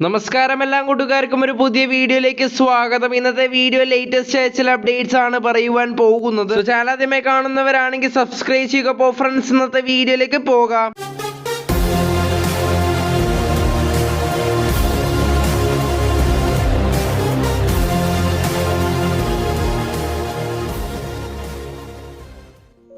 നമസ്കാരം എല്ലാ കൂട്ടുകാർക്കും ഒരു പുതിയ വീഡിയോയിലേക്ക് സ്വാഗതം. ഇന്നത്തെ വീഡിയോ ലേറ്റസ്റ്റ് ആയ ചില അപ്ഡേറ്റ്സ് ആണ് പറയുവാൻ പോകുന്നത്. ചാനൽ ആദ്യമായി കാണുന്നവരാണെങ്കിൽ സബ്സ്ക്രൈബ് ചെയ്യുക. ഫ്രണ്ട്സ്, ഇന്നത്തെ വീഡിയോയിലേക്ക് പോകാം.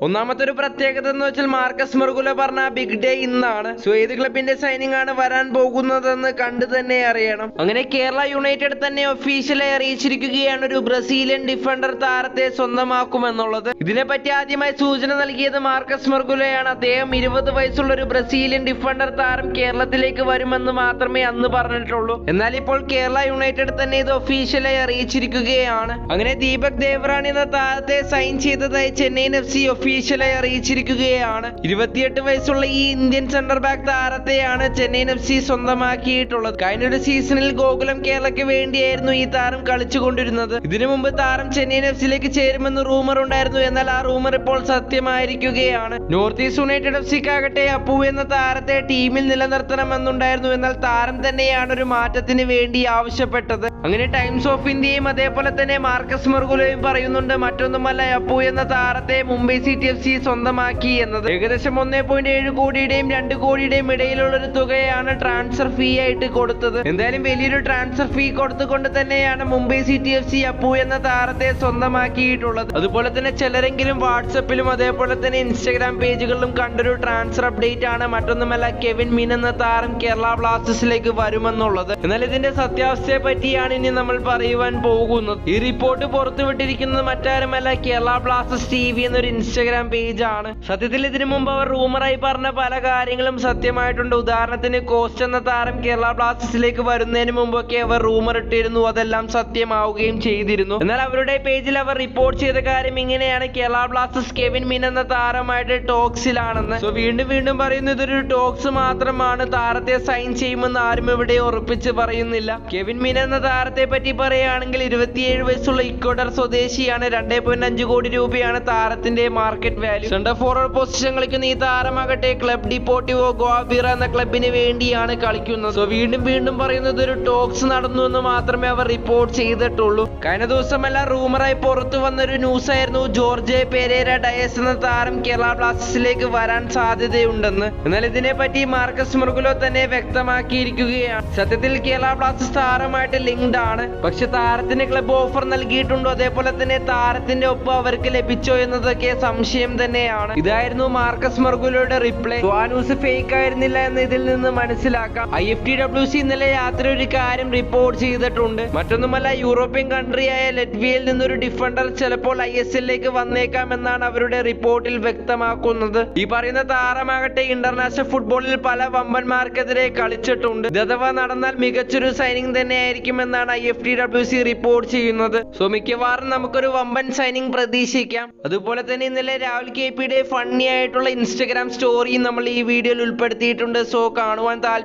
ഒന്നാമത്തെ ഒരു പ്രത്യേകത എന്ന് വെച്ചാൽ മാർക്കസ് മെർഗുല പറഞ്ഞ ബിഗ് ഡേ ഇന്നാണ്. സോ ഏത് ക്ലബിന്റെ സൈനിങ് ആണ് വരാൻ പോകുന്നതെന്ന് കണ്ടു തന്നെ അറിയണം. അങ്ങനെ കേരള യുണൈറ്റഡ് തന്നെ ഒഫീഷ്യലായി അറിയിച്ചിരിക്കുകയാണ് ഒരു ബ്രസീലിയൻ ഡിഫൻഡർ താരത്തെ സ്വന്തമാക്കുമെന്നുള്ളത്. ഇതിനെപ്പറ്റി ആദ്യമായി സൂചന നൽകിയത് മാർക്കസ് മെർഗുലയാണ്. അദ്ദേഹം 20 വയസ്സുള്ള ഒരു ബ്രസീലിയൻ ഡിഫൻഡർ താരം കേരളത്തിലേക്ക് വരുമെന്ന് മാത്രമേ അന്ന് പറഞ്ഞിട്ടുള്ളൂ. എന്നാൽ ഇപ്പോൾ കേരള യുണൈറ്റഡ് തന്നെ ഇത് ഒഫീഷ്യലായി അറിയിച്ചിരിക്കുകയാണ്. അങ്ങനെ ദീപക് ദേവ്റാണി എന്ന താരത്തെ സൈൻ ചെയ്തതായി ചെന്നൈയിൻ FC ഒഫീഷ്യലായി അറിയിച്ചിരിക്കുകയാണ്. 28 വയസ്സുള്ള ഈ ഇന്ത്യൻ സെന്റർ ബാക്ക് താരത്തെയാണ് ചെന്നൈയിൻ FC സ്വന്തമാക്കിയിട്ടുള്ളത്. കഴിഞ്ഞൊരു സീസണിൽ ഗോകുലം കേരളയ്ക്ക് വേണ്ടിയായിരുന്നു ഈ താരം കളിച്ചുകൊണ്ടിരുന്നത്. ഇതിനു മുമ്പ് താരം ചെന്നൈയിൻ FCയിലേക്ക് ചേരുമെന്ന് റൂമർ ഉണ്ടായിരുന്നു. എന്നാൽ ആ റൂമർ ഇപ്പോൾ സത്യമായിരിക്കുകയാണ്. നോർത്ത് ഈസ്റ്റ് യുണൈറ്റഡ് FCക്കാകട്ടെ അപ്പു എന്ന താരത്തെ ടീമിൽ നിലനിർത്തണമെന്നുണ്ടായിരുന്നു. എന്നാൽ താരം തന്നെയാണ് ഒരു മാറ്റത്തിന് വേണ്ടി ആവശ്യപ്പെട്ടത്. അങ്ങനെ ടൈംസ് ഓഫ് ഇന്ത്യയും അതേപോലെ തന്നെ മാർക്കസ് മെർഗുലയും പറയുന്നുണ്ട് മറ്റൊന്നുമല്ല, അപ്പു എന്ന താരത്തെ മുംബൈ സിറ്റി FC സ്വന്തമാക്കി എന്നത്. ഏകദേശം 1.7 കോടിയുടെയും 2 കോടിയുടെയും ഇടയിലുള്ള ഒരു തുകയാണ് ട്രാൻസ്ഫർ ഫീ ആയിട്ട് കൊടുത്തത്. എന്തായാലും വലിയൊരു ട്രാൻസ്ഫർ ഫീ കൊടുത്തുകൊണ്ട് തന്നെയാണ് മുംബൈ സിറ്റി FC അപ്പു എന്ന താരത്തെ സ്വന്തമാക്കിയിട്ടുള്ളത്. അതുപോലെ തന്നെ ചിലരെങ്കിലും വാട്സപ്പിലും അതേപോലെ തന്നെ ഇൻസ്റ്റാഗ്രാം പേജുകളിലും കണ്ടൊരു ട്രാൻസ്ഫർ അപ്ഡേറ്റ് ആണ് മറ്റൊന്നുമല്ല, കെവിൻ മീൻ എന്ന താരം കേരള ബ്ലാസ്റ്റേഴ്സിലേക്ക് വരുമെന്നുള്ളത്. എന്നാൽ ഇതിന്റെ സത്യാവസ്ഥയെ പറ്റിയാണ് ഇനി നമ്മൾ പറയുവാൻ പോകുന്നത്. ഈ റിപ്പോർട്ട് പുറത്തുവിട്ടിരിക്കുന്നത് മറ്റാരുമല്ല, കേരള ബ്ലാസ്റ്റേഴ്സ് TV എന്നൊരു ഇൻസ്റ്റാഗ്രാം പേജ് ആണ്. സത്യത്തിൽ ഇതിനു മുമ്പ് അവർ റൂമറായി പറഞ്ഞ പല കാര്യങ്ങളും സത്യമായിട്ടുണ്ട്. ഉദാഹരണത്തിന് കോസ്റ്റ് എന്ന താരം കേരള ബ്ലാസ്റ്റേഴ്സിലേക്ക് വരുന്നതിന് മുമ്പൊക്കെ അവർ റൂമർ ഇട്ടിരുന്നു, അതെല്ലാം സത്യമാവുകയും ചെയ്തിരുന്നു. എന്നാൽ അവരുടെ പേജിൽ അവർ റിപ്പോർട്ട് ചെയ്ത കാര്യം ഇങ്ങനെയാണ്: കേരള ബ്ലാസ്റ്റേഴ്സ് കെവിൻ മീൻ എന്ന താരമായിട്ട് ടോക്സിലാണെന്ന്. സോ വീണ്ടും പറയുന്നു ഇതൊരു ടോക്സ് മാത്രമാണ്, താരത്തെ സൈൻ ചെയ്യുമെന്ന് ആരും ഇവിടെ ഉറപ്പിച്ച് പറയുന്നില്ല. കെവിൻ മീൻ എന്ന താരത്തെ പറ്റി പറയുകയാണെങ്കിൽ 27 വയസ്സുള്ള ഇക്വഡർ സ്വദേശിയാണ്. 2.5 കോടി രൂപയാണ് താരത്തിന്റെ market value. Centre forward position കളിക്കുന്ന ഈ താരമാകട്ടെ ക്ലബ് ഡിപ്പോർട്ടിവോ ഗോവീറ എന്ന ക്ലബിന് വേണ്ടിയാണ് കളിക്കുന്നത്. സോ വീണ്ടും പറയുന്നത് ഒരു ടോക്സ് നടന്നു എന്ന് മാത്രമേ അവർ റിപ്പോർട്ട് ചെയ്തിട്ടുള്ളൂ. കഴിഞ്ഞ ദിവസമല്ല റൂമറായി പുറത്തു വന്നൊരു ന്യൂസ് ആയിരുന്നു ജോർജെ പെരേര ഡയസ് എന്ന താരം കേരള ബ്ലാസ്റ്റേഴ്സിലേക്ക് വരാൻ സാധ്യതയുണ്ടെന്ന്. എന്നാൽ ഇതിനെ പറ്റി മാർക്കസ് മെർഗുലോ തന്നെ വ്യക്തമാക്കിയിരിക്കുകയാണ്. സത്യത്തിൽ കേരള ബ്ലാസ്റ്റേഴ്സ് താരമായിട്ട് ലിങ്ക്ഡ് ആണ്, പക്ഷെ താരത്തിന് ക്ലബ് ഓഫർ നൽകിയിട്ടുണ്ടോ അതേപോലെ തന്നെ താരത്തിന്റെ ഒപ്പം അവർക്ക് ലഭിച്ചോ എന്നതൊക്കെ സംശയം തന്നെയാണ്. ഇതായിരുന്നു മാർക്കസ് മെർഗുലോയുടെ റിപ്ലൈ. ആ ന്യൂസ് ഫേക്ക് ആയിരുന്നില്ല എന്ന് ഇതിൽ നിന്ന് മനസ്സിലാക്കാം. IFTWC ഇന്നലെ രാത്രി ഒരു കാര്യം റിപ്പോർട്ട് ചെയ്തിട്ടുണ്ട്. മറ്റൊന്നുമല്ല, യൂറോപ്യൻ കൺട്രിയായ ലറ്റ്വിയയിൽ നിന്നൊരു ഡിഫൻഡർ ചിലപ്പോൾ ISLലേക്ക് വന്നേക്കാം എന്നാണ് അവരുടെ റിപ്പോർട്ടിൽ വ്യക്തമാക്കുന്നത്. ഈ പറയുന്ന താരമാകട്ടെ ഇന്റർനാഷണൽ ഫുട്ബോളിൽ പല വമ്പന്മാർക്കെതിരെ കളിച്ചിട്ടുണ്ട്. ഇതഥവാ നടന്നാൽ മികച്ചൊരു സൈനിങ് തന്നെ ആയിരിക്കും എന്നാണ് IFTWC റിപ്പോർട്ട് ചെയ്യുന്നത്. സോ മിക്കവാറും നമുക്കൊരു വമ്പൻ സൈനിങ് പ്രതീക്ഷിക്കാം. അതുപോലെ തന്നെ ഇന്നലെ രാഹുൽ KPയുടെ ഫണ്ണി ആയിട്ടുള്ള ഇൻസ്റ്റഗ്രാം സ്റ്റോറിയും നമ്മൾ ഈ വീഡിയോയിൽ ഉൾപ്പെടുത്തിയിട്ടുണ്ട്. സോ കാണുവാൻ